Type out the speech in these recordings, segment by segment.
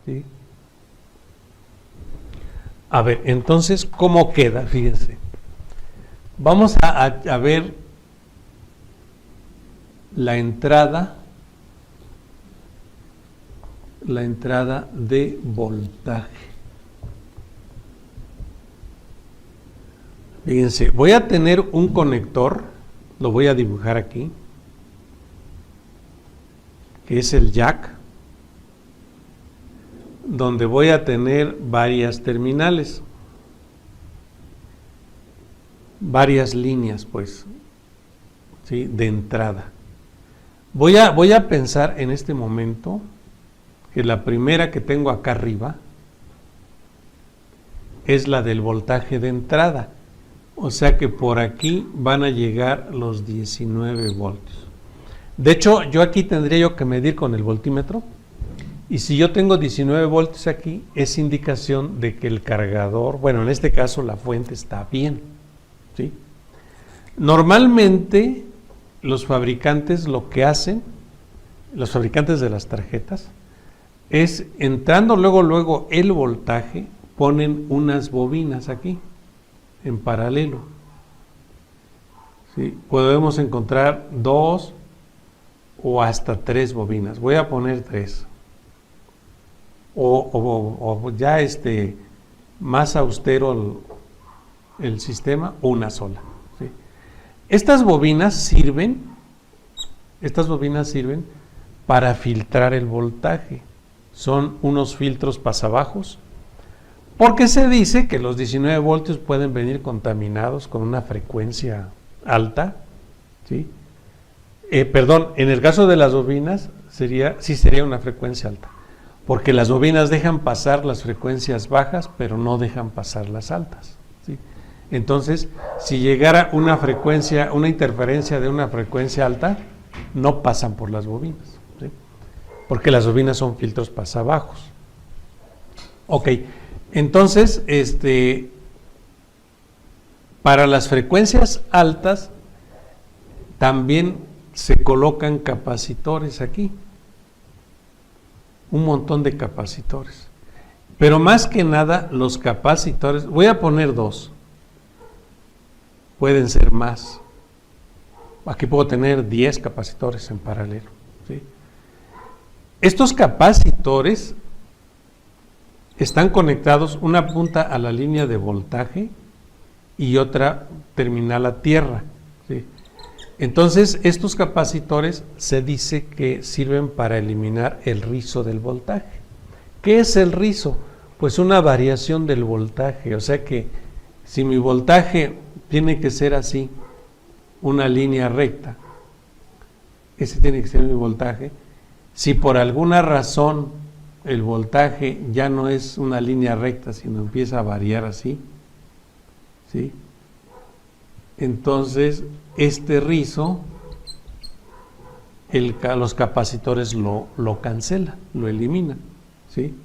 ¿Sí? A ver, entonces, ¿cómo queda? Fíjense. Vamos a ver la entrada de voltaje. Fíjense, voy a tener un conector, lo voy a dibujar aquí, que es el jack, donde voy a tener varias terminales, varias líneas, pues, ¿sí?, de entrada. Voy a pensar en este momento que la primera que tengo acá arriba es la del voltaje de entrada, o sea que por aquí van a llegar los 19 voltios. De hecho, yo aquí tendría yo que medir con el voltímetro, y si yo tengo 19 voltios aquí, es indicación de que el cargador, bueno, en este caso la fuente está bien, ¿sí? Normalmente los fabricantes lo que hacen, los fabricantes de las tarjetas, es entrando luego el voltaje, ponen unas bobinas aquí, en paralelo, ¿sí? Podemos encontrar 2 o hasta 3 bobinas, voy a poner 3. O ya más austero el sistema, una sola, ¿sí? Estas bobinas sirven para filtrar el voltaje. Son unos filtros pasabajos, porque se dice que los 19 voltios pueden venir contaminados con una frecuencia alta, ¿sí? En el caso de las bobinas sería una frecuencia alta, porque las bobinas dejan pasar las frecuencias bajas, pero no dejan pasar las altas, ¿sí? Entonces, si llegara una interferencia de una frecuencia alta, no pasan por las bobinas, ¿sí?, porque las bobinas son filtros pasabajos. Ok, entonces, para las frecuencias altas, también se colocan capacitores aquí. Un montón de capacitores, pero más que nada los capacitores, voy a poner 2, pueden ser más, aquí puedo tener 10 capacitores en paralelo, ¿sí? Estos capacitores están conectados, una punta a la línea de voltaje y otra terminal a tierra, ¿sí? Entonces, estos capacitores se dice que sirven para eliminar el rizo del voltaje. ¿Qué es el rizo? Pues una variación del voltaje, o sea que si mi voltaje tiene que ser así, una línea recta, ese tiene que ser mi voltaje. Si por alguna razón el voltaje ya no es una línea recta, sino empieza a variar así, ¿sí?, entonces este rizo, los capacitores lo cancelan, lo eliminan, ¿sí?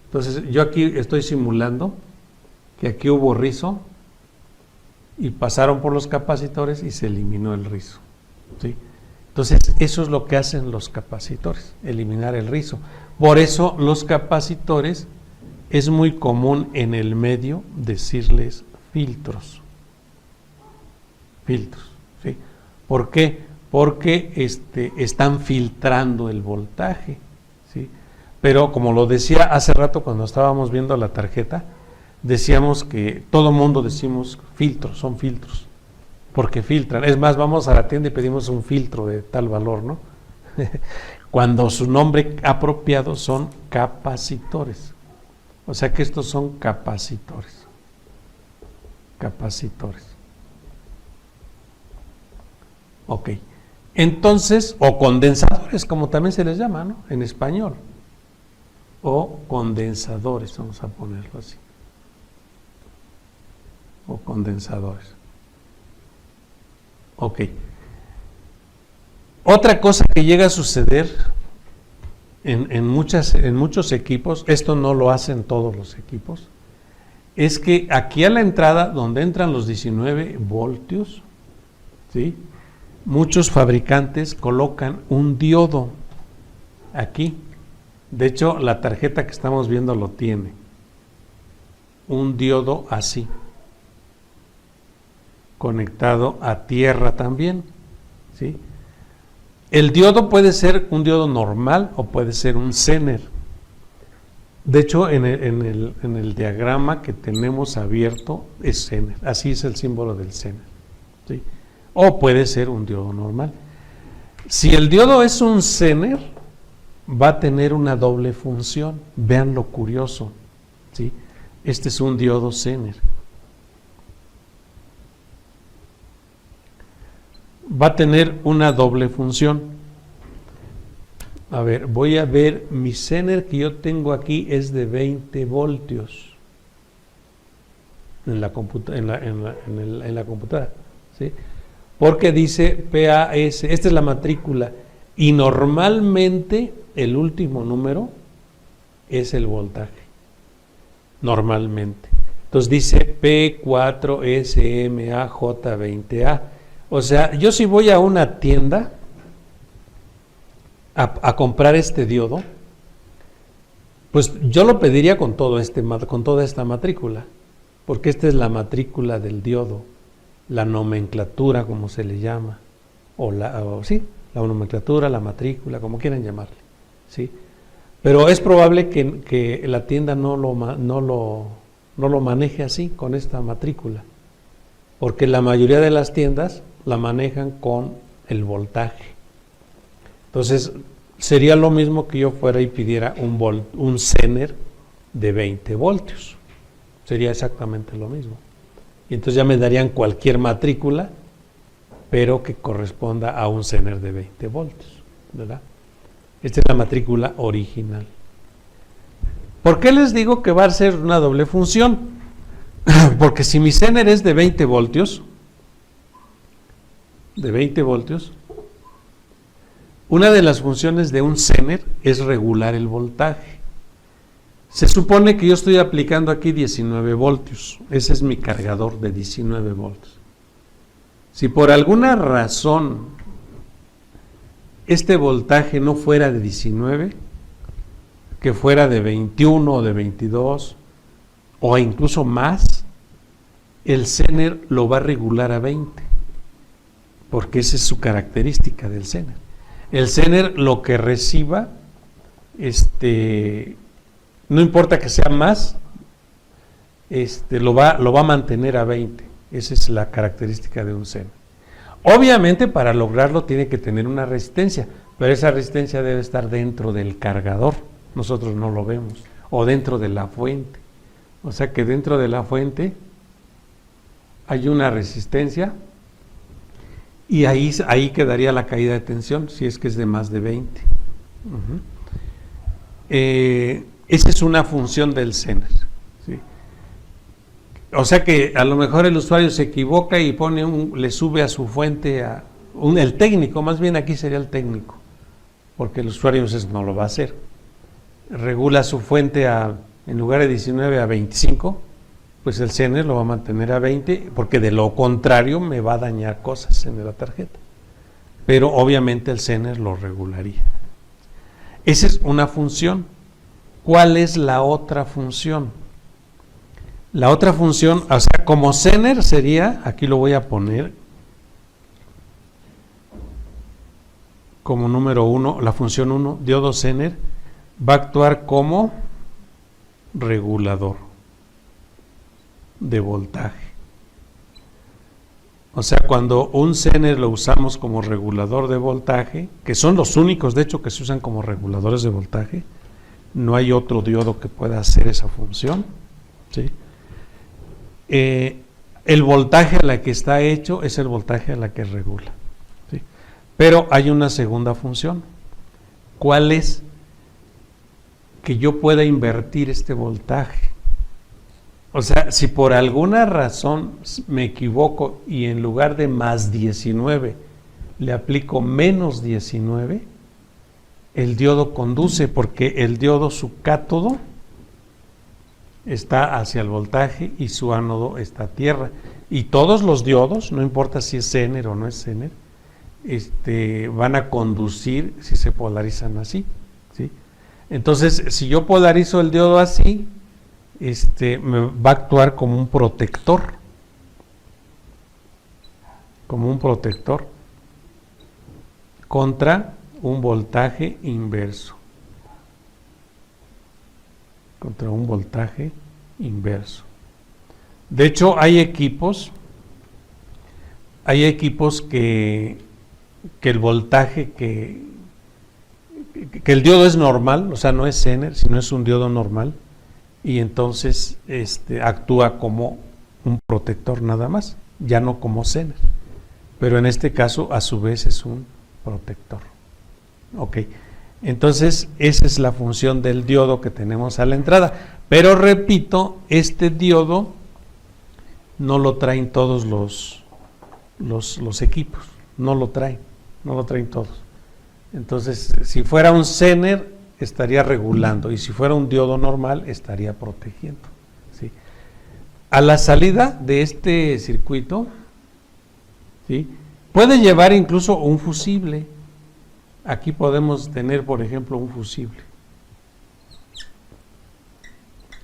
Entonces yo aquí estoy simulando que aquí hubo rizo y pasaron por los capacitores y se eliminó el rizo, ¿sí? Entonces eso es lo que hacen los capacitores, eliminar el rizo. Por eso los capacitores es muy común en el medio decirles filtros. ¿Sí? ¿Por qué? Porque están filtrando el voltaje, ¿sí? Pero como lo decía hace rato cuando estábamos viendo la tarjeta, decíamos que todo mundo decimos filtros, son filtros, porque filtran. Es más, vamos a la tienda y pedimos un filtro de tal valor, ¿no? Cuando su nombre apropiado son capacitores. O sea que estos son capacitores. Ok, entonces, o condensadores, como también se les llama, ¿no?, en español, o condensadores, vamos a ponerlo así, o condensadores. Ok, otra cosa que llega a suceder en muchos equipos, esto no lo hacen todos los equipos, es que aquí a la entrada, donde entran los 19 voltios, ¿sí?, muchos fabricantes colocan un diodo aquí. De hecho, la tarjeta que estamos viendo lo tiene. Un diodo así, conectado a tierra también, ¿sí? El diodo puede ser un diodo normal o puede ser un Zener. De hecho, en el diagrama que tenemos abierto es Zener. Así es el símbolo del Zener, ¿sí? O puede ser un diodo normal. Si el diodo es un Zener, va a tener una doble función. Vean lo curioso, ¿sí? Este es un diodo Zener. Va a tener una doble función. A ver, voy a ver, mi Zener que yo tengo aquí es de 20 voltios en la computadora, ¿sí? Porque dice PAS, esta es la matrícula, y normalmente el último número es el voltaje, normalmente. Entonces dice P4SMAJ20A. O sea, yo si voy a una tienda a comprar este diodo, pues yo lo pediría con toda esta matrícula, porque esta es la matrícula del diodo, la nomenclatura, como se le llama, la nomenclatura, la matrícula, como quieran llamarle, ¿sí? Pero es probable que la tienda no lo maneje así, con esta matrícula, porque la mayoría de las tiendas la manejan con el voltaje. Entonces, sería lo mismo que yo fuera y pidiera un Zener de 20 voltios. Sería exactamente lo mismo. Y entonces ya me darían cualquier matrícula, pero que corresponda a un Zener de 20 voltios, ¿verdad? Esta es la matrícula original. ¿Por qué les digo que va a ser una doble función? Porque si mi Zener es de 20 voltios, una de las funciones de un Zener es regular el voltaje. Se supone que yo estoy aplicando aquí 19 voltios. Ese es mi cargador de 19 voltios. Si por alguna razón este voltaje no fuera de 19, que fuera de 21 o de 22 o incluso más, el Zener lo va a regular a 20, porque esa es su característica del Zener. El Zener lo que reciba, no importa que sea más, lo va a mantener a 20. Esa es la característica de un Zener. Obviamente para lograrlo tiene que tener una resistencia, pero esa resistencia debe estar dentro del cargador. Nosotros no lo vemos. O dentro de la fuente. O sea que dentro de la fuente hay una resistencia y ahí quedaría la caída de tensión, si es que es de más de 20. Esa es una función del Zener, ¿sí? O sea que a lo mejor el usuario se equivoca y le sube a su fuente el técnico, más bien aquí sería el técnico, porque el usuario entonces no lo va a hacer. Regula su fuente en lugar de 19 a 25, pues el Zener lo va a mantener a 20, porque de lo contrario me va a dañar cosas en la tarjeta. Pero obviamente el Zener lo regularía. Esa es una función. ¿Cuál es la otra función? La otra función, o sea, como Zener sería, aquí lo voy a poner como número 1, la función 1, diodo Zener, va a actuar como regulador de voltaje. O sea, cuando un Zener lo usamos como regulador de voltaje, que son los únicos de hecho que se usan como reguladores de voltaje, no hay otro diodo que pueda hacer esa función, ¿sí? El voltaje a la que está hecho es el voltaje a la que regula, ¿sí? Pero hay una segunda función. ¿Cuál es? Que yo pueda invertir este voltaje. O sea, si por alguna razón me equivoco y en lugar de más 19 le aplico menos 19, el diodo conduce, porque el diodo, su cátodo, está hacia el voltaje y su ánodo está a tierra. Y todos los diodos, no importa si es Zener o no es Zener, van a conducir si se polarizan así, ¿sí? Entonces, si yo polarizo el diodo así, me va a actuar como un protector, contra un voltaje inverso, De hecho, hay equipos que el voltaje, que el diodo es normal, o sea, no es Zener, sino es un diodo normal, y entonces actúa como un protector nada más, ya no como Zener, pero en este caso a su vez es un protector. Ok, entonces esa es la función del diodo que tenemos a la entrada, pero repito, este diodo no lo traen todos los equipos, no lo traen todos. Entonces, si fuera un Zener, estaría regulando, y si fuera un diodo normal, estaría protegiendo, ¿sí? A la salida de este circuito, ¿sí?, puede llevar incluso un fusible. Aquí podemos tener, por ejemplo, un fusible.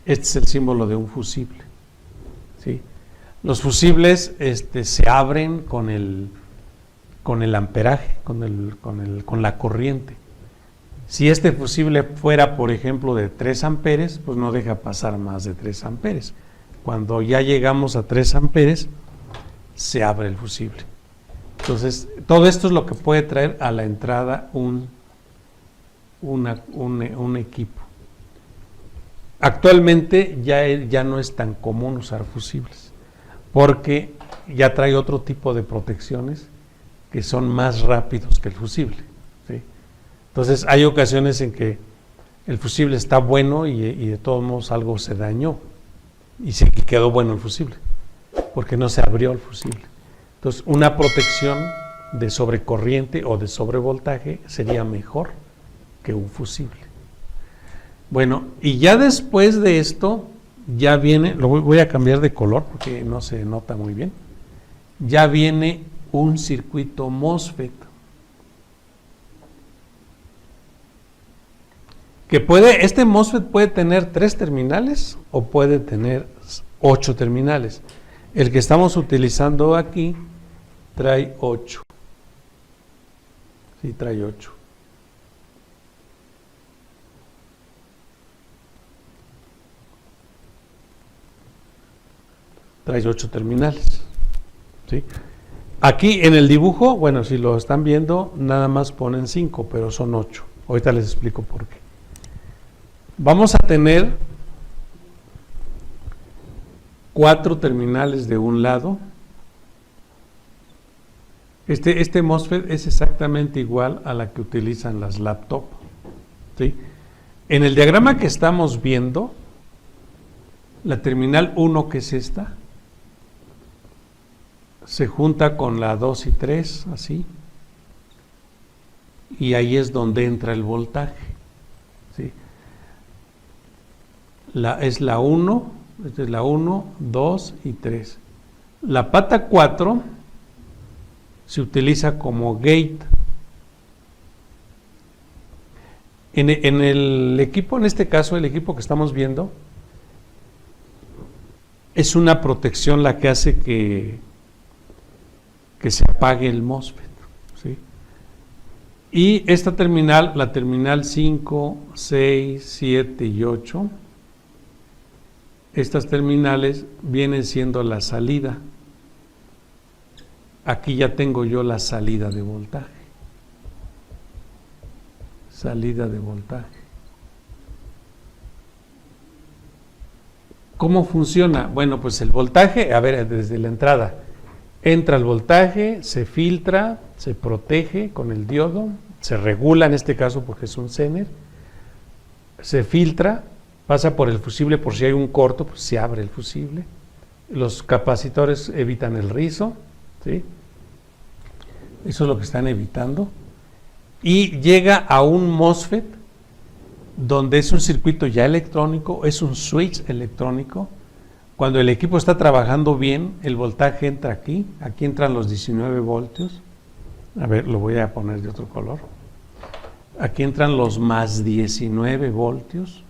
Este es el símbolo de un fusible, ¿sí? Los fusibles se abren con el amperaje, con la corriente. Si este fusible fuera, por ejemplo, de 3 amperes, pues no deja pasar más de 3 amperes. Cuando ya llegamos a 3 amperes, se abre el fusible. Entonces, todo esto es lo que puede traer a la entrada un equipo. Actualmente ya no es tan común usar fusibles, porque ya trae otro tipo de protecciones que son más rápidos que el fusible, ¿sí? Entonces hay ocasiones en que el fusible está bueno y de todos modos algo se dañó y quedó bueno el fusible, porque no se abrió el fusible. Entonces una protección de sobrecorriente o de sobrevoltaje sería mejor que un fusible. Bueno, y ya después de esto, ya viene, lo voy a cambiar de color porque no se nota muy bien, ya viene un circuito MOSFET, este MOSFET puede tener 3 terminales o puede tener 8 terminales. El que estamos utilizando aquí trae 8. Sí, trae 8. Trae 8 terminales, ¿sí? Aquí en el dibujo, bueno, si lo están viendo, nada más ponen 5, pero son 8. Ahorita les explico por qué. Vamos a tener 4 terminales de un lado. Este MOSFET es exactamente igual a la que utilizan las laptops, ¿sí? En el diagrama que estamos viendo, la terminal 1, que es esta, se junta con la 2 y 3, así, y ahí es donde entra el voltaje, ¿sí? Es la 1, esta es la 1, 2 y 3. La pata 4 se utiliza como gate. En el equipo, en este caso, el equipo que estamos viendo, es una protección la que hace que se apague el MOSFET, ¿sí? Y esta terminal, la terminal 5, 6, 7 y 8, estas terminales vienen siendo la salida. Aquí ya tengo yo la salida de voltaje. Salida de voltaje. ¿Cómo funciona? Bueno, pues el voltaje, a ver, desde la entrada, entra el voltaje, se filtra, se protege con el diodo, se regula en este caso porque es un Zener, se filtra, pasa por el fusible por si hay un corto, pues se abre el fusible. Los capacitores evitan el rizo, ¿sí? Eso es lo que están evitando. Y llega a un MOSFET donde es un circuito ya electrónico, es un switch electrónico. Cuando el equipo está trabajando bien, el voltaje entra aquí entran los 19 voltios. A ver, lo voy a poner de otro color. Aquí entran los más 19 voltios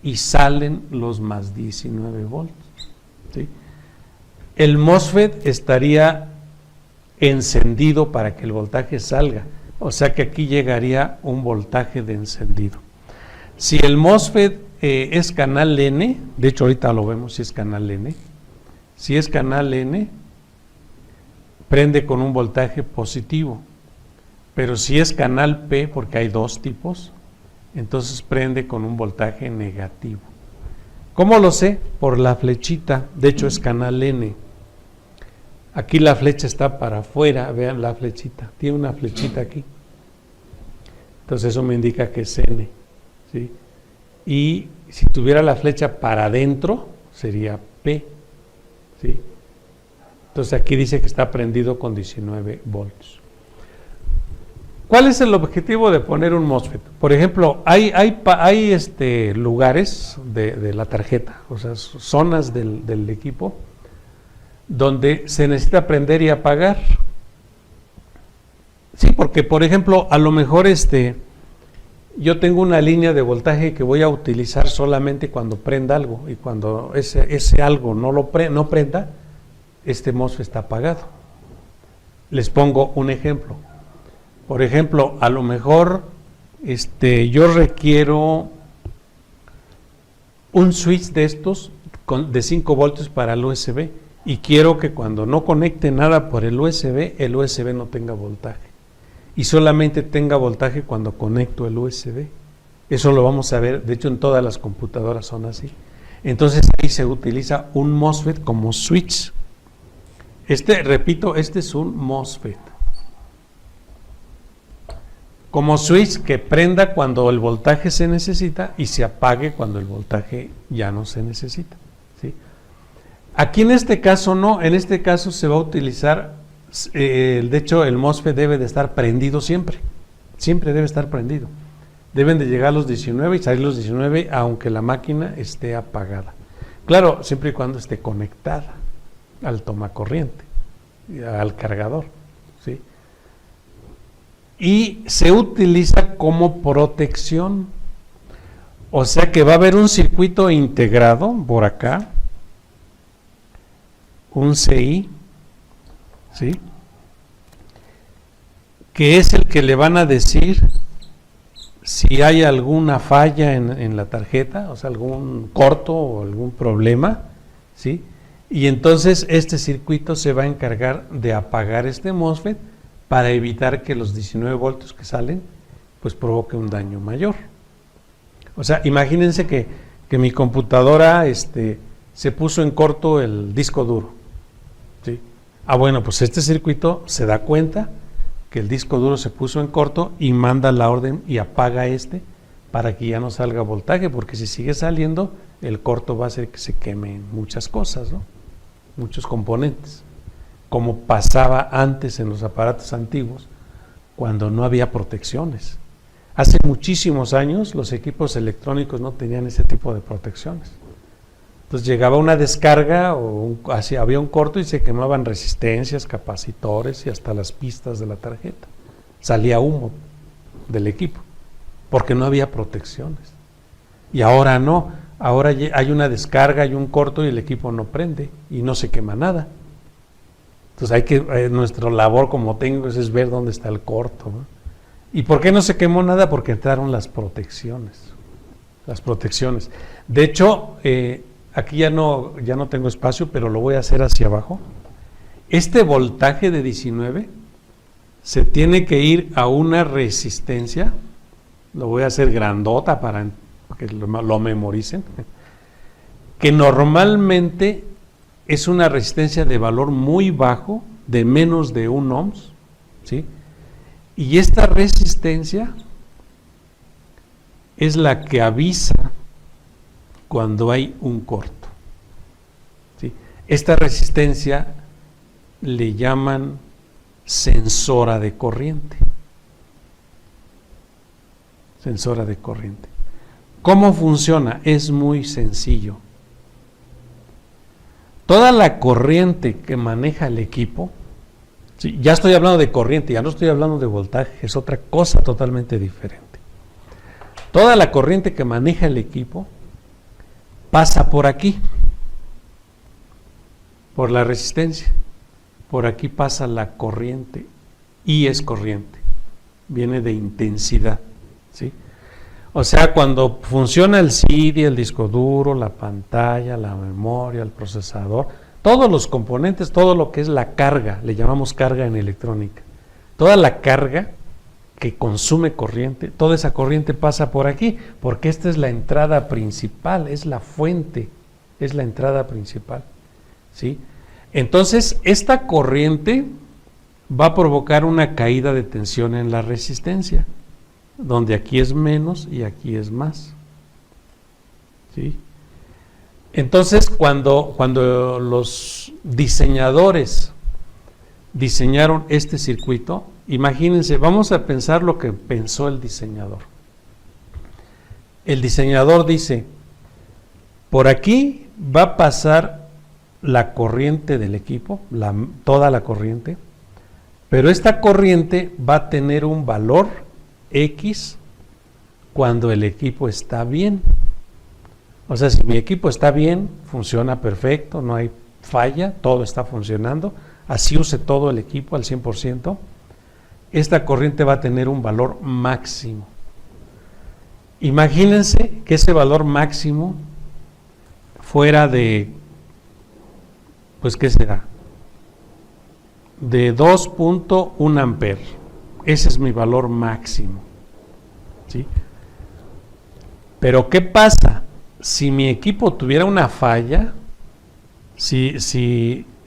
y salen los más 19 voltios. ¿Sí? El MOSFET estaría encendido para que el voltaje salga, o sea que aquí llegaría un voltaje de encendido. Si el MOSFET es canal N, de hecho ahorita lo vemos si es canal N, si es canal N, prende con un voltaje positivo, pero si es canal P, porque hay dos tipos, entonces prende con un voltaje negativo. ¿Cómo lo sé? Por la flechita, de hecho es canal N. Aquí la flecha está para afuera, vean la flechita, tiene una flechita aquí. Entonces eso me indica que es N, ¿sí? Y si tuviera la flecha para adentro, sería P, ¿sí? Entonces aquí dice que está prendido con 19 voltios. ¿Cuál es el objetivo de poner un MOSFET? Por ejemplo, hay lugares de la tarjeta, o sea, zonas del equipo, donde se necesita prender y apagar. Sí, porque por ejemplo, a lo mejor yo tengo una línea de voltaje que voy a utilizar solamente cuando prenda algo, y cuando ese algo no prenda, este MOSFET está apagado. Les pongo un ejemplo. Por ejemplo, a lo mejor yo requiero un switch de estos de 5 voltios para el USB y quiero que cuando no conecte nada por el USB no tenga voltaje y solamente tenga voltaje cuando conecto el USB. Eso lo vamos a ver, de hecho en todas las computadoras son así. Entonces ahí se utiliza un MOSFET como switch. Repito, este es un MOSFET. Como switch que prenda cuando el voltaje se necesita y se apague cuando el voltaje ya no se necesita, ¿sí? Aquí en este caso no, en este caso se va a utilizar, de hecho el MOSFET debe de estar prendido siempre debe estar prendido. Deben de llegar los 19 y salir los 19 aunque la máquina esté apagada. Claro, siempre y cuando esté conectada al tomacorriente, al cargador, ¿sí? Y se utiliza como protección, o sea que va a haber un circuito integrado por acá, un CI, ¿sí? Que es el que le van a decir si hay alguna falla en la tarjeta, o sea, algún corto o algún problema, ¿sí? Y entonces este circuito se va a encargar de apagar este MOSFET para evitar que los 19 voltios que salen pues provoque un daño mayor. O sea, imagínense que mi computadora se puso en corto el disco duro, ¿sí? Bueno, pues este circuito se da cuenta que el disco duro se puso en corto y manda la orden y apaga para que ya no salga voltaje, porque si sigue saliendo el corto va a hacer que se quemen muchas cosas, ¿no? Muchos componentes, como pasaba antes en los aparatos antiguos, cuando no había protecciones. Hace muchísimos años los equipos electrónicos no tenían ese tipo de protecciones. Entonces llegaba una descarga había un corto y se quemaban resistencias, capacitores y hasta las pistas de la tarjeta. Salía humo del equipo, porque no había protecciones. Y ahora no, ahora hay una descarga, hay un corto y el equipo no prende y no se quema nada. Entonces nuestra labor como técnicos es ver dónde está el corto, ¿no? ¿Y por qué no se quemó nada? Porque entraron las protecciones. De hecho, aquí ya no tengo espacio, pero lo voy a hacer hacia abajo. Este voltaje de 19 se tiene que ir a una resistencia, lo voy a hacer grandota para que lo memoricen, que normalmente es una resistencia de valor muy bajo, de menos de 1 ohms, ¿sí? Y esta resistencia es la que avisa cuando hay un corto, ¿sí? Esta resistencia le llaman sensora de corriente. ¿Cómo funciona? Es muy sencillo. Toda la corriente que maneja el equipo, sí, ya estoy hablando de corriente, ya no estoy hablando de voltaje, es otra cosa totalmente diferente. Toda la corriente que maneja el equipo pasa por aquí, por la resistencia. Por aquí pasa la corriente, y es corriente, viene de intensidad, ¿sí? O sea, cuando funciona el CD, el disco duro, la pantalla, la memoria, el procesador, todos los componentes, todo lo que es la carga, le llamamos carga en electrónica, toda la carga que consume corriente, toda esa corriente pasa por aquí, porque esta es la entrada principal, es la fuente, es la entrada principal, ¿sí? Entonces, esta corriente va a provocar una caída de tensión en la resistencia, donde aquí es menos y aquí es más, ¿sí? Entonces, cuando los diseñadores diseñaron este circuito, imagínense, vamos a pensar lo que pensó el diseñador. El diseñador dice, por aquí va a pasar la corriente del equipo, toda la corriente, pero esta corriente va a tener un valor X cuando el equipo está bien. O sea, si mi equipo está bien, funciona perfecto, no hay falla, todo está funcionando, así use todo el equipo al 100%, esta corriente va a tener un valor máximo. Imagínense que ese valor máximo fuera de, pues, ¿qué será? De 2.1 amperes. Ese es mi valor máximo, ¿sí? Pero ¿qué pasa? Si mi equipo tuviera una falla, si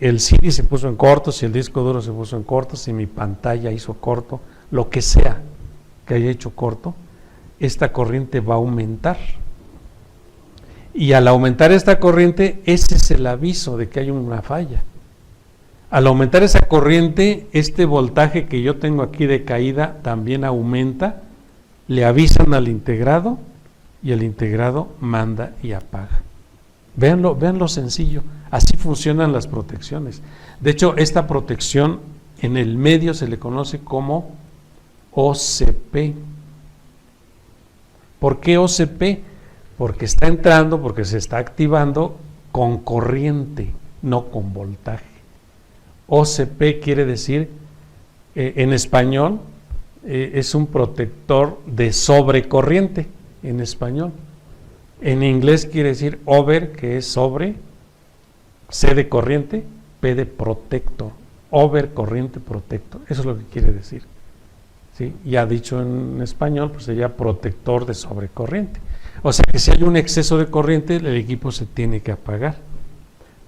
el CD se puso en corto, si el disco duro se puso en corto, si mi pantalla hizo corto, lo que sea que haya hecho corto, esta corriente va a aumentar. Y al aumentar esta corriente, ese es el aviso de que hay una falla. Al aumentar esa corriente, este voltaje que yo tengo aquí de caída también aumenta, le avisan al integrado y el integrado manda y apaga. Vean lo sencillo, así funcionan las protecciones. De hecho, esta protección en el medio se le conoce como OCP. ¿Por qué OCP? Porque está entrando, porque se está activando con corriente, no con voltaje. OCP quiere decir, en español, es un protector de sobrecorriente, en español. En inglés quiere decir over, que es sobre, C de corriente, P de protector, over corriente protector, eso es lo que quiere decir, ¿sí? Ya dicho en español, pues sería protector de sobrecorriente. O sea que si hay un exceso de corriente, el equipo se tiene que apagar.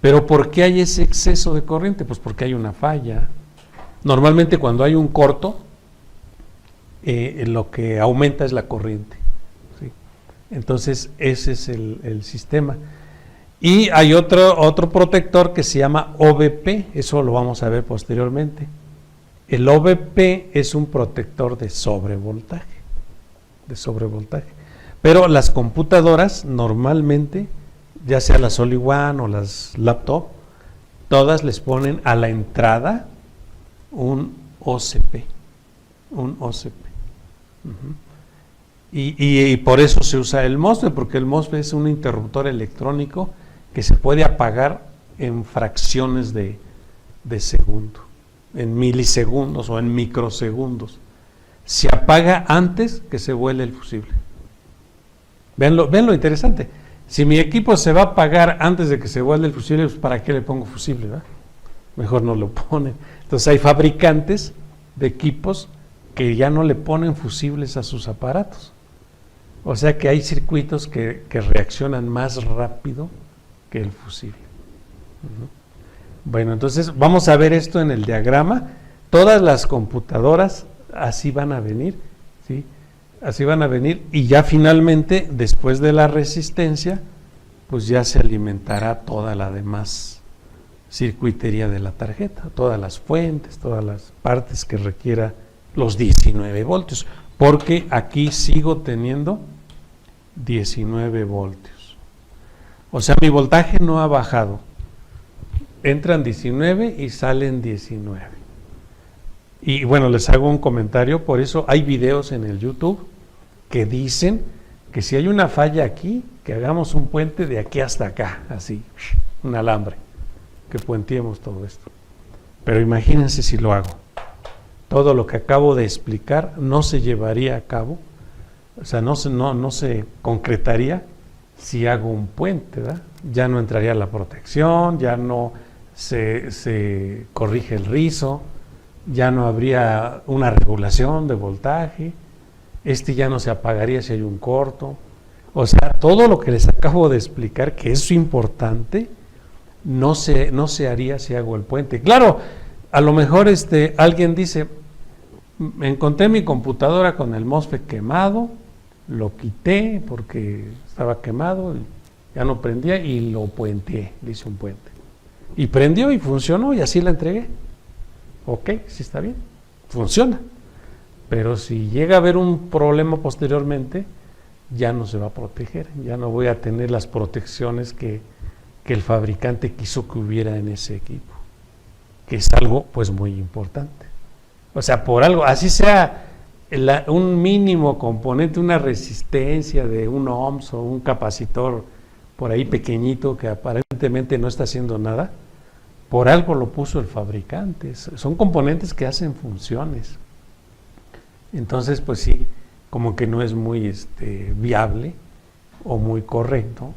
¿Pero por qué hay ese exceso de corriente? Pues porque hay una falla. Normalmente cuando hay un corto, lo que aumenta es la corriente, ¿sí? Entonces ese es el sistema. Y hay otro protector que se llama OVP, eso lo vamos a ver posteriormente. El OVP es un protector de sobrevoltaje, Pero las computadoras normalmente, ya sea las All-in-One o las laptop, todas les ponen a la entrada un OCP. Y por eso se usa el MOSFET, porque el MOSFET es un interruptor electrónico que se puede apagar en fracciones de segundo, en milisegundos o en microsegundos. Se apaga antes que se vuele el fusible. Ven lo interesante. Si mi equipo se va a apagar antes de que se vuelva el fusible, pues ¿para qué le pongo fusible, verdad? Mejor no lo ponen. Entonces hay fabricantes de equipos que ya no le ponen fusibles a sus aparatos. O sea que hay circuitos que reaccionan más rápido que el fusible. Bueno, entonces vamos a ver esto en el diagrama. Todas las computadoras así van a venir, ¿sí? Así van a venir, y ya finalmente, después de la resistencia, pues ya se alimentará toda la demás circuitería de la tarjeta, todas las fuentes, todas las partes que requiera los 19 voltios, porque aquí sigo teniendo 19 voltios. O sea, mi voltaje no ha bajado. Entran 19 y salen 19. Y bueno, les hago un comentario, por eso hay videos en el YouTube que dicen que si hay una falla aquí, que hagamos un puente de aquí hasta acá, así, un alambre, que puenteemos todo esto. Pero imagínense si lo hago. Todo lo que acabo de explicar no se llevaría a cabo, o sea, no se concretaría si hago un puente, ¿verdad? Ya no entraría la protección, ya no se corrige el rizo, ya no habría una regulación de voltaje, ya no se apagaría si hay un corto. O sea, todo lo que les acabo de explicar, que es importante, no se haría si hago el puente. Claro, a lo mejor alguien dice, me encontré mi computadora con el MOSFET quemado, lo quité porque estaba quemado, ya no prendía y lo puenteé, le hice un puente. Y prendió y funcionó y así la entregué. Ok, sí está bien, funciona. Pero si llega a haber un problema posteriormente, ya no se va a proteger, ya no voy a tener las protecciones que el fabricante quiso que hubiera en ese equipo, que es algo pues muy importante. O sea, por algo, así sea un mínimo componente, una resistencia de 1 ohms o un capacitor por ahí pequeñito que aparentemente no está haciendo nada, por algo lo puso el fabricante. Son componentes que hacen funciones. Entonces, pues sí, como que no es muy viable o muy correcto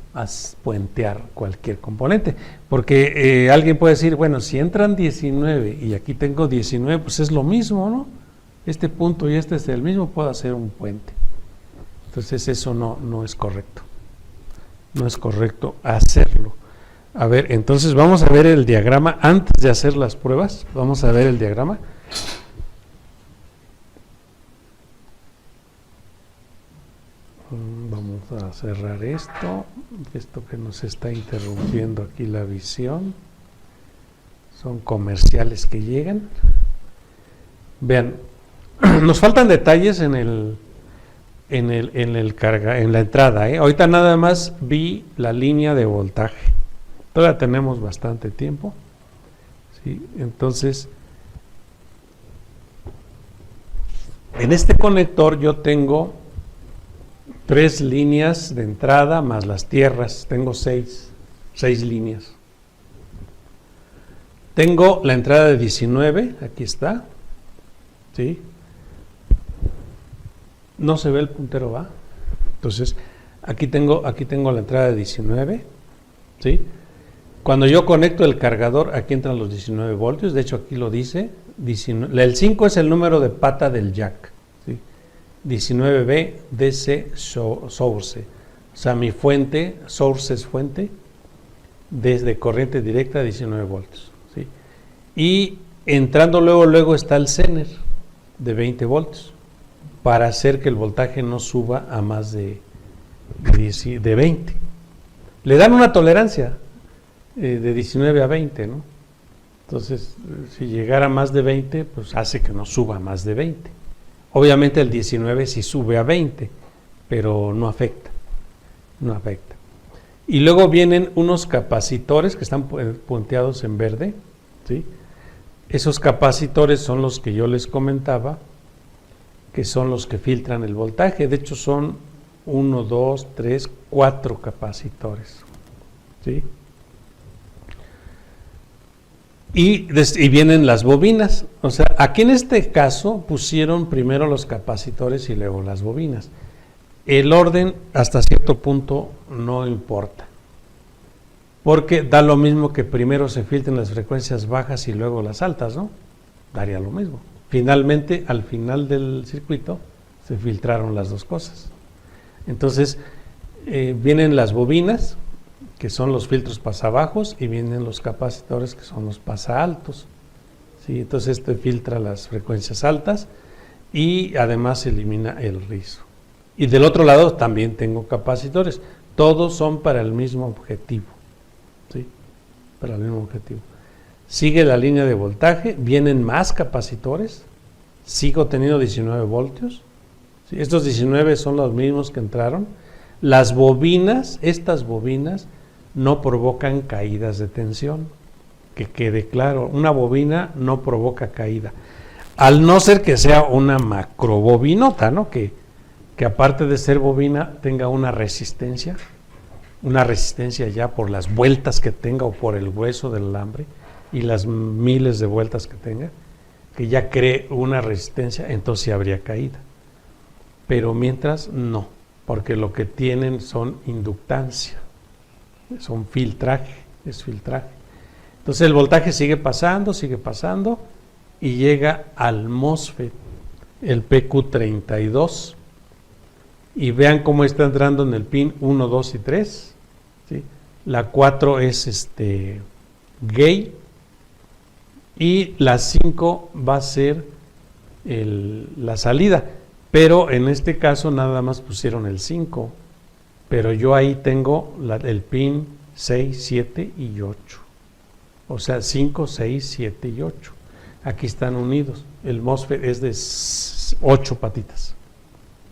puentear cualquier componente. Porque alguien puede decir, bueno, si entran 19 y aquí tengo 19, pues es lo mismo, ¿no? Este punto y este es el mismo, puedo hacer un puente. Entonces eso no es correcto. No es correcto hacerlo. A ver, entonces vamos a ver el diagrama. Antes de hacer las pruebas, vamos a ver el diagrama. Vamos a cerrar esto que nos está interrumpiendo aquí la visión. Son comerciales que llegan. Vean, nos faltan detalles en la entrada, ¿eh? Ahorita nada más vi la línea de voltaje. Todavía tenemos bastante tiempo, ¿sí? Entonces, en este conector yo tengo 3 líneas de entrada más las tierras. Tengo 6 líneas. Tengo la entrada de 19, aquí está, ¿sí? No se ve el puntero, ¿va? Entonces, aquí tengo la entrada de 19, ¿sí? Cuando yo conecto el cargador, aquí entran los 19 voltios, de hecho aquí lo dice, 19, el 5 es el número de pata del jack, ¿sí? 19B DC source, o sea, mi fuente, source es fuente, desde corriente directa 19 voltios, ¿sí? Y entrando luego está el Zener de 20 voltios, para hacer que el voltaje no suba a más de 20. Le dan una tolerancia de 19 a 20, ¿no? Entonces, si llegara a más de 20, pues hace que no suba a más de 20. Obviamente el 19 sí sube a 20, pero no afecta. Y luego vienen unos capacitores que están punteados en verde, ¿sí? Esos capacitores son los que yo les comentaba, que son los que filtran el voltaje. De hecho son 1, 2, 3, 4 capacitores, ¿sí? Y vienen las bobinas. O sea, aquí en este caso pusieron primero los capacitores y luego las bobinas. El orden hasta cierto punto no importa, porque da lo mismo que primero se filtren las frecuencias bajas y luego las altas, ¿no? Daría lo mismo. Finalmente, al final del circuito, se filtraron las dos cosas. Entonces, vienen las bobinas, que son los filtros pasabajos, y vienen los capacitores, que son los pasaaltos, ¿sí? Entonces, filtra las frecuencias altas y además elimina el rizo. Y del otro lado también tengo capacitores. Todos son para el mismo objetivo, ¿sí? Para el mismo objetivo. Sigue la línea de voltaje, vienen más capacitores, sigo teniendo 19 voltios, ¿sí? Estos 19 son los mismos que entraron. Las bobinas, estas bobinas, no provocan caídas de tensión. Que quede claro, una bobina no provoca caída. Al no ser que sea una macrobobinota, ¿no? Que aparte de ser bobina tenga una resistencia ya por las vueltas que tenga o por el grueso del alambre y las miles de vueltas que tenga, que ya cree una resistencia, entonces sí habría caída. Pero mientras no, porque lo que tienen son inductancia, son filtraje, es filtraje. Entonces el voltaje sigue pasando y llega al MOSFET, el PQ32, y vean cómo está entrando en el pin 1, 2 y 3, ¿sí? La 4 es gate, y la 5 va a ser la salida, pero en este caso nada más pusieron el 5, pero yo ahí tengo el pin 6, 7 y 8, o sea 5, 6, 7 y 8, aquí están unidos. El MOSFET es de 8 patitas,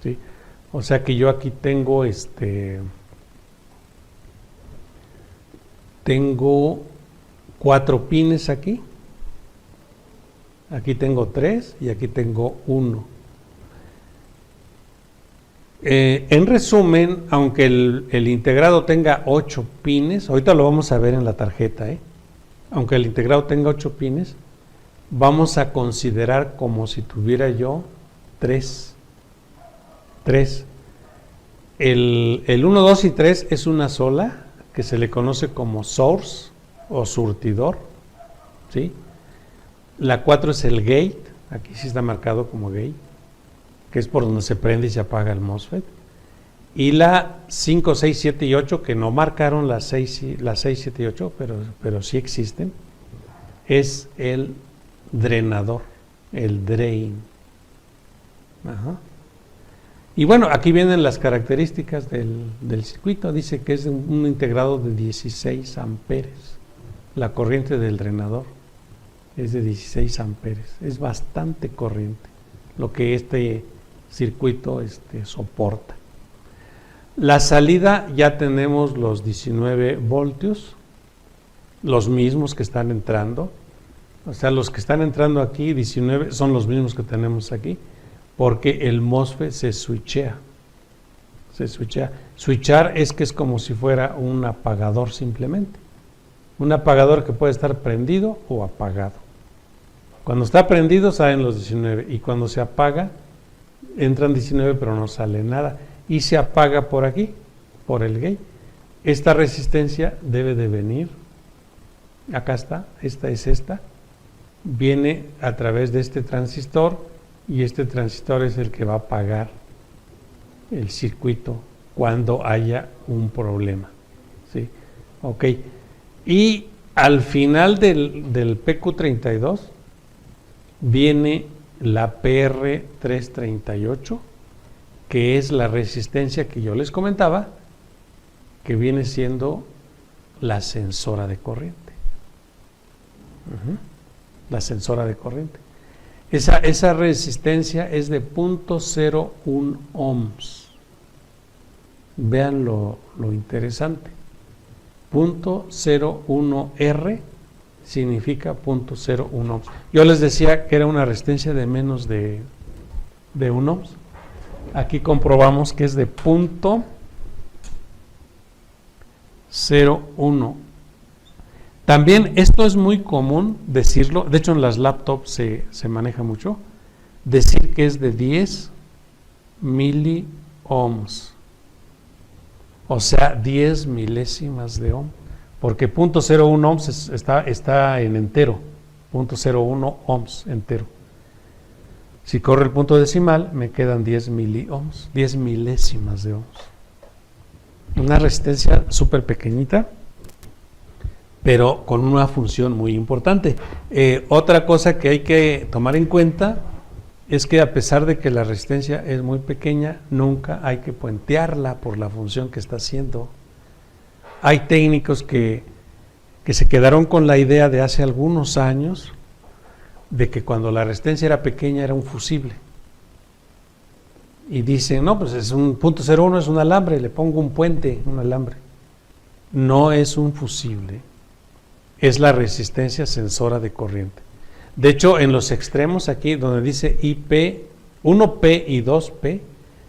¿sí? O sea que yo aquí tengo tengo 4 pines aquí tengo 3 y aquí tengo 1. En resumen, aunque el integrado tenga 8 pines, ahorita lo vamos a ver en la tarjeta, aunque el integrado tenga 8 pines, vamos a considerar como si tuviera yo 3. El 1, 2 y 3 es una sola, que se le conoce como source o surtidor, ¿sí? La 4 es el gate, aquí sí está marcado como gate, que es por donde se prende y se apaga el MOSFET. Y la 5, 6, 7 y 8, que no marcaron las 6, 7 y 8, pero sí existen, es el drenador, el drain. Ajá. Y bueno, aquí vienen las características del circuito. Dice que es un integrado de 16 amperes. La corriente del drenador es de 16 amperes. Es bastante corriente lo que este circuito soporta. La salida ya tenemos los 19 voltios, los mismos que están entrando. O sea, los que están entrando aquí, 19, son los mismos que tenemos aquí, porque el MOSFET se switchea. Switchar es que es como si fuera un apagador simplemente. Un apagador que puede estar prendido o apagado. Cuando está prendido salen los 19 y cuando se apaga entran 19 pero no sale nada y se apaga por aquí, por el gate. Esta resistencia debe de venir, acá está, esta, viene a través de este transistor y este transistor es el que va a apagar el circuito cuando haya un problema, ¿sí? Ok, y al final del PQ32 viene la PR338, que es la resistencia que yo les comentaba, que viene siendo la sensora de corriente. La sensora de corriente. Esa resistencia es de 0.01 ohms. Vean lo interesante. 0.01 R significa 0.01 ohms. Yo les decía que era una resistencia de menos de 1 ohms. Aquí comprobamos que es de 0.01. También esto es muy común decirlo, de hecho en las laptops se maneja mucho, decir que es de 10 miliohms, o sea 10 milésimas de ohm, porque 0.01 ohms está en entero, 0.01 ohms entero. Si corre el punto decimal me quedan 10 miliohms, 10 milésimas de ohms. Una resistencia súper pequeñita, pero con una función muy importante. Otra cosa que hay que tomar en cuenta es que a pesar de que la resistencia es muy pequeña, nunca hay que puentearla por la función que está haciendo. Hay técnicos que se quedaron con la idea de hace algunos años de que cuando la resistencia era pequeña era un fusible. y dicen, no, pues es un .01, es un alambre, le pongo un puente, un alambre. No es un fusible, es la resistencia sensora de corriente. De hecho, en los extremos aquí, donde dice IP, 1P y 2P,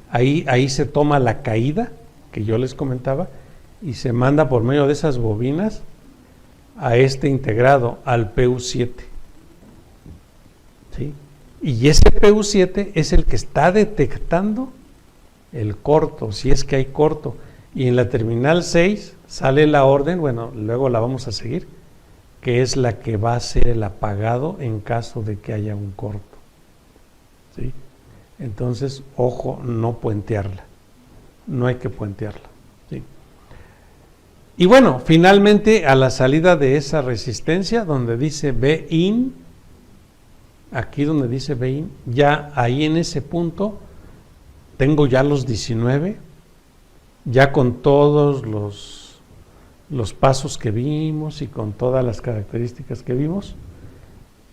ahí se toma la caída, que yo les comentaba, y se manda por medio de esas bobinas a este integrado, al PU7. ¿Sí? Y ese PU7 es el que está detectando el corto, si es que hay corto. Y en la terminal 6 sale la orden, bueno, luego la vamos a seguir, que es la que va a ser el apagado en caso de que haya un corto. ¿Sí? Entonces, ojo, no puentearla. No hay que puentearla. ¿Sí? Y bueno, finalmente a la salida de esa resistencia, donde dice Bin, aquí donde dice Bin, ya ahí en ese punto tengo ya los 19, ya con todos los pasos que vimos y con todas las características que vimos,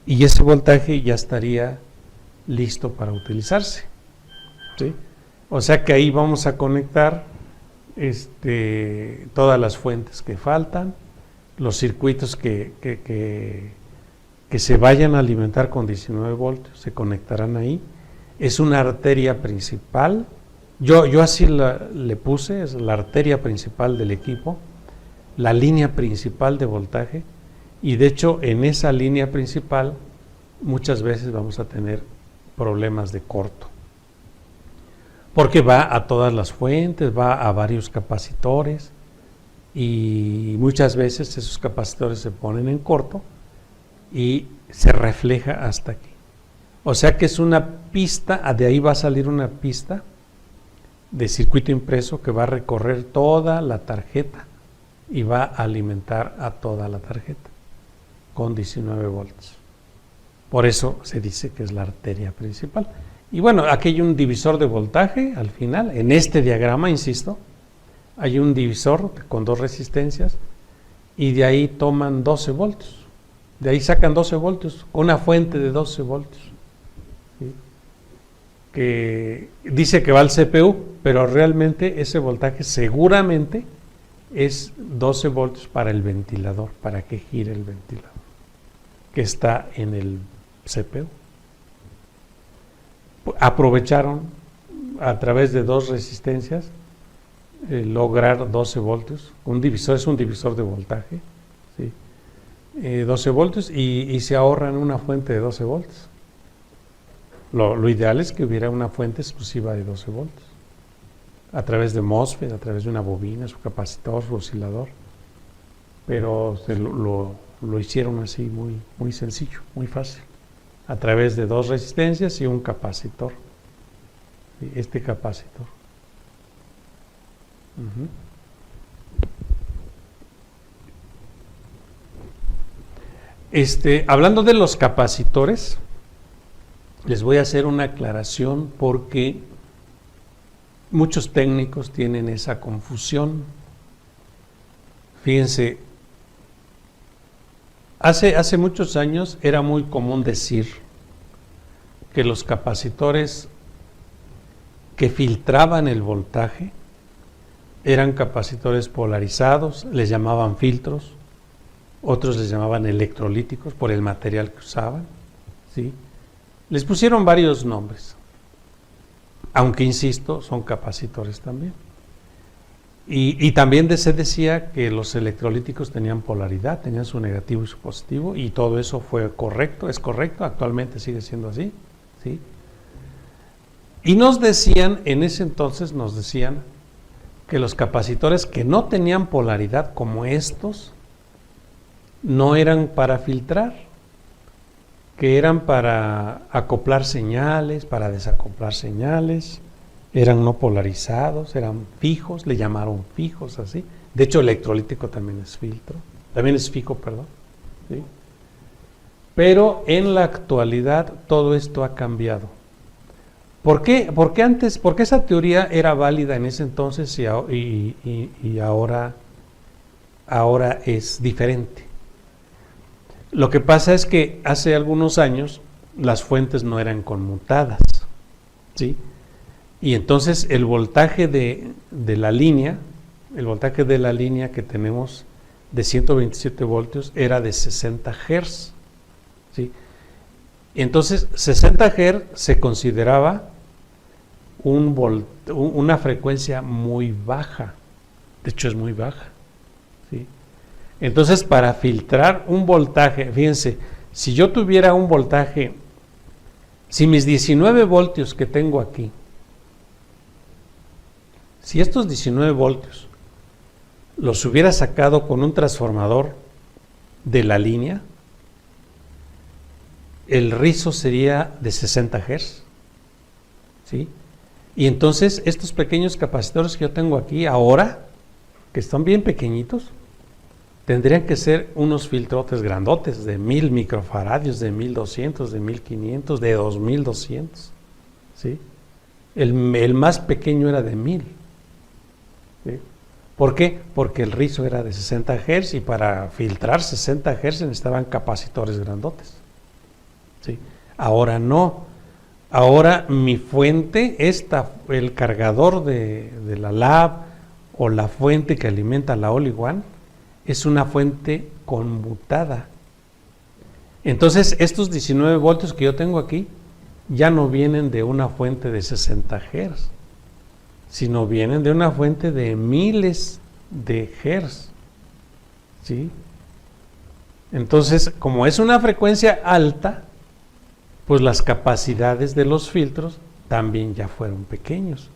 y ese voltaje ya estaría listo para utilizarse. ¿Sí? O sea que ahí vamos a conectar todas las fuentes que faltan, los circuitos que se vayan a alimentar con 19 voltios, se conectarán ahí. Es una arteria principal, yo así le puse, es la arteria principal del equipo, la línea principal de voltaje, y de hecho en esa línea principal muchas veces vamos a tener problemas de corto, porque va a todas las fuentes, va a varios capacitores, y muchas veces esos capacitores se ponen en corto y se refleja hasta aquí. O sea que es una pista, de ahí va a salir una pista de circuito impreso que va a recorrer toda la tarjeta y va a alimentar a toda la tarjeta con 19 volts. Por eso se dice que es la arteria principal. Y bueno, aquí hay un divisor de voltaje al final. En este diagrama, insisto, hay un divisor con dos resistencias y de ahí toman 12 voltios. De ahí sacan 12 voltios, una fuente de 12 voltios. ¿Sí? Que dice que va al CPU, pero realmente ese voltaje seguramente es 12 voltios para el ventilador, para que gire el ventilador, que está en el CPU. Aprovecharon a través de dos resistencias lograr 12 voltios. Un divisor es un divisor de voltaje, ¿sí? 12 voltios y se ahorran una fuente de 12 voltios. Lo ideal es que hubiera una fuente exclusiva de 12 voltios a través de MOSFET, a través de una bobina, su capacitor, su oscilador, pero lo hicieron así muy, muy sencillo, muy fácil, a través de dos resistencias y un capacitor, este capacitor. Hablando de los capacitores, les voy a hacer una aclaración porque muchos técnicos tienen esa confusión. Fíjense, hace muchos años era muy común decir que los capacitores que filtraban el voltaje eran capacitores polarizados, les llamaban filtros, otros les llamaban electrolíticos por el material que usaban, ¿sí? Les pusieron varios nombres, aunque insisto, son capacitores también. Y también se decía que los electrolíticos tenían polaridad, tenían su negativo y su positivo, y todo eso fue correcto, es correcto, actualmente sigue siendo así, ¿sí? Y nos decían, en ese entonces nos decían que los capacitores que no tenían polaridad como estos, no eran para filtrar, que eran para acoplar señales, para desacoplar señales, eran no polarizados, eran fijos, le llamaron fijos así. De hecho, electrolítico también es filtro, también es fijo, perdón. ¿Sí? Pero en la actualidad todo esto ha cambiado. ¿Por qué? Porque esa teoría era válida en ese entonces y ahora es diferente. Lo que pasa es que hace algunos años las fuentes no eran conmutadas, ¿sí? Y entonces el voltaje de la línea, el voltaje de la línea que tenemos de 127 voltios era de 60 Hz. ¿Sí? Entonces 60 Hz se consideraba una frecuencia muy baja. De hecho es muy baja. ¿Sí? Entonces para filtrar un voltaje, fíjense, si yo tuviera un voltaje, si mis 19 voltios que tengo aquí, si estos 19 voltios los hubiera sacado con un transformador de la línea, el rizo sería de 60 Hz. ¿Sí? Y entonces estos pequeños capacitores que yo tengo aquí ahora, que están bien pequeñitos, tendrían que ser unos filtrotes grandotes de 1000 microfaradios, de 1200, de 1500, de 2200. ¿Sí? El más pequeño era de 1000. ¿Sí? ¿Por qué? Porque el rizo era de 60 Hz y para filtrar 60 Hz necesitaban capacitores grandotes. ¿Sí? Ahora no. Ahora mi fuente, el cargador de la lab o la fuente que alimenta la All in One, es una fuente conmutada. Entonces estos 19 voltios que yo tengo aquí ya no vienen de una fuente de 60 Hz, sino vienen de una fuente de miles de Hz. ¿Sí? Entonces, como es una frecuencia alta, pues las capacidades de los filtros también ya fueron pequeños.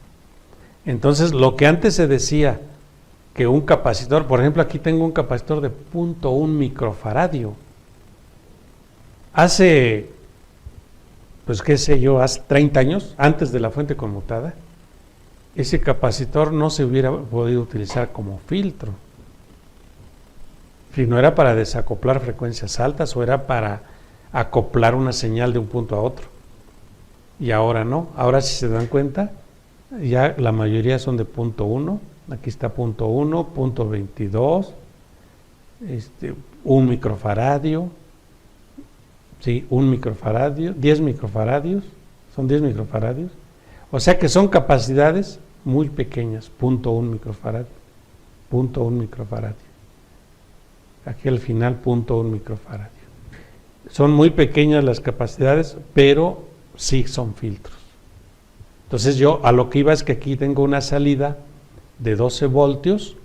Entonces, lo que antes se decía que un capacitor, por ejemplo, aquí tengo un capacitor de 0.1 microfaradio. Hace, pues qué sé yo, hace 30 años, antes de la fuente conmutada, ese capacitor no se hubiera podido utilizar como filtro. Si no era para desacoplar frecuencias altas o era para acoplar una señal de un punto a otro. Y ahora no. Ahora, si se dan cuenta, ya la mayoría son de 0.1. Aquí está 0.1, 0.22, 1 microfaradio, ¿sí? 1 microfaradio, 10 microfaradios, son 10 microfaradios. O sea que son capacidades muy pequeñas, 0.1 microfaradio, 0.1 microfaradio. Aquí al final 0.1 microfaradio. Son muy pequeñas las capacidades, pero sí son filtros. Entonces yo a lo que iba es que aquí tengo una salida de 12 voltios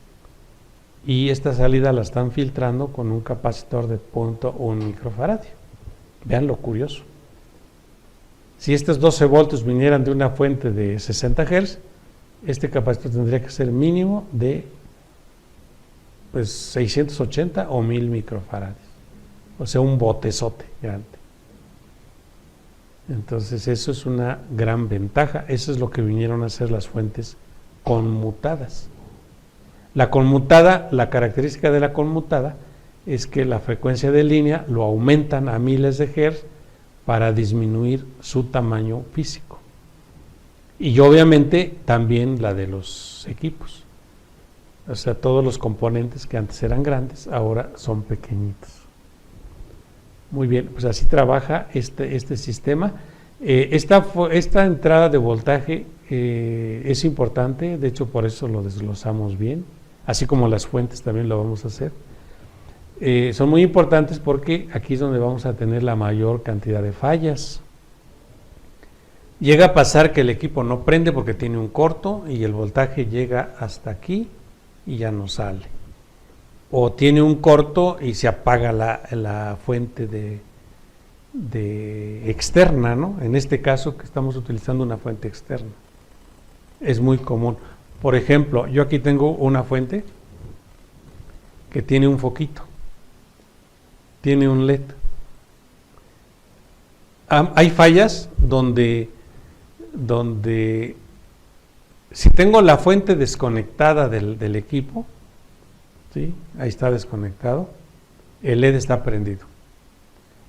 y esta salida la están filtrando con un capacitor de 0.1 microfaradio. Vean lo curioso. Si estos 12 voltios vinieran de una fuente de 60 Hz, este capacitor tendría que ser mínimo de 680 o 1000 microfaradios. O sea, un botezote grande. Entonces, eso es una gran ventaja. Eso es lo que vinieron a hacer las fuentes conmutadas. La conmutada, la característica de la conmutada es que la frecuencia de línea lo aumentan a miles de Hz para disminuir su tamaño físico. Y obviamente también la de los equipos. O sea, todos los componentes que antes eran grandes, ahora son pequeñitos. Muy bien, pues así trabaja este sistema. Esta entrada de voltaje es importante, de hecho por eso lo desglosamos bien, así como las fuentes también lo vamos a hacer. Son muy importantes porque aquí es donde vamos a tener la mayor cantidad de fallas. Llega a pasar que el equipo no prende porque tiene un corto y el voltaje llega hasta aquí y ya no sale. O tiene un corto y se apaga la fuente de externa, ¿no? En este caso que estamos utilizando una fuente externa. Es muy común. Por ejemplo, yo aquí tengo una fuente que tiene un foquito, tiene un LED. Hay fallas donde si tengo la fuente desconectada del equipo, ¿sí? Ahí está desconectado, el LED está prendido.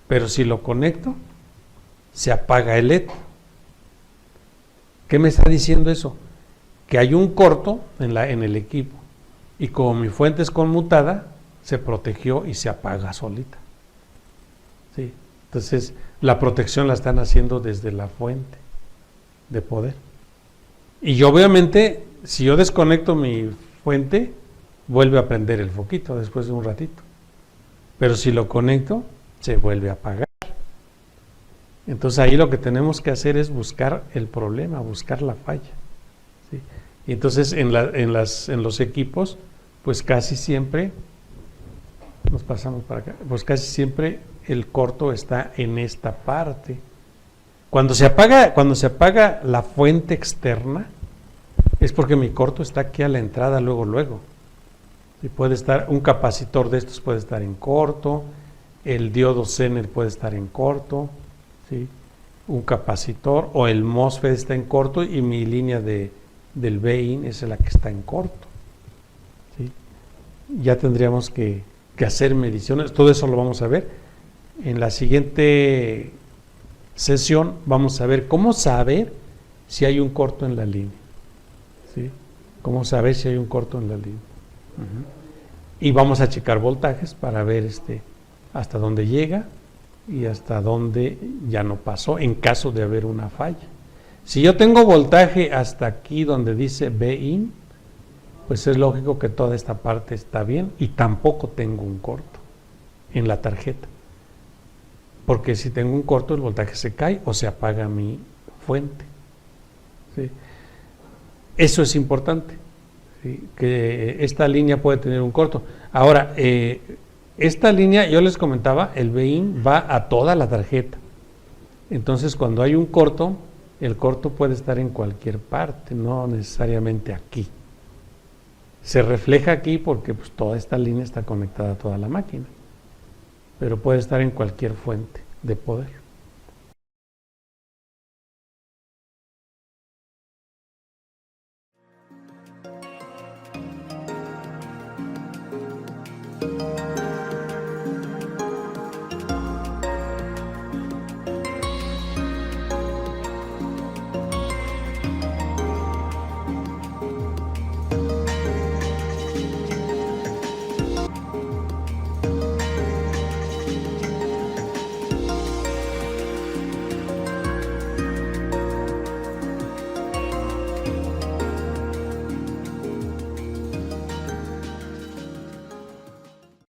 Pero si lo conecto, se apaga el LED. ¿Qué me está diciendo eso? Que hay un corto en el equipo y como mi fuente es conmutada, se protegió y se apaga solita. ¿Sí? Entonces, la protección la están haciendo desde la fuente de poder. Y obviamente, si yo desconecto mi fuente, vuelve a prender el foquito después de un ratito. Pero si lo conecto, se vuelve a apagar. Entonces ahí lo que tenemos que hacer es buscar el problema, buscar la falla, ¿sí? Y entonces en los equipos, pues casi siempre, nos pasamos para acá, pues casi siempre el corto está en esta parte. Cuando se apaga la fuente externa, es porque mi corto está aquí a la entrada luego. Y puede estar, un capacitor de estos puede estar en corto, el diodo Zener puede estar en corto, ¿sí? Un capacitor o el MOSFET está en corto y mi línea del BIN es la que está en corto, ¿sí? Ya tendríamos que hacer mediciones, todo eso lo vamos a ver. En la siguiente sesión vamos a ver cómo saber si hay un corto en la línea, ¿sí? Cómo saber si hay un corto en la línea. Y vamos a checar voltajes para ver hasta dónde llega y hasta dónde ya no pasó en caso de haber una falla. Si yo tengo voltaje hasta aquí donde dice BIN, pues es lógico que toda esta parte está bien y tampoco tengo un corto en la tarjeta, porque si tengo un corto el voltaje se cae o se apaga mi fuente, ¿sí? Eso es importante, ¿sí? Que esta línea puede tener un corto. Ahora, esta línea, yo les comentaba, el BIN va a toda la tarjeta. Entonces, cuando hay un corto, el corto puede estar en cualquier parte, no necesariamente aquí. Se refleja aquí porque pues, toda esta línea está conectada a toda la máquina, pero puede estar en cualquier fuente de poder.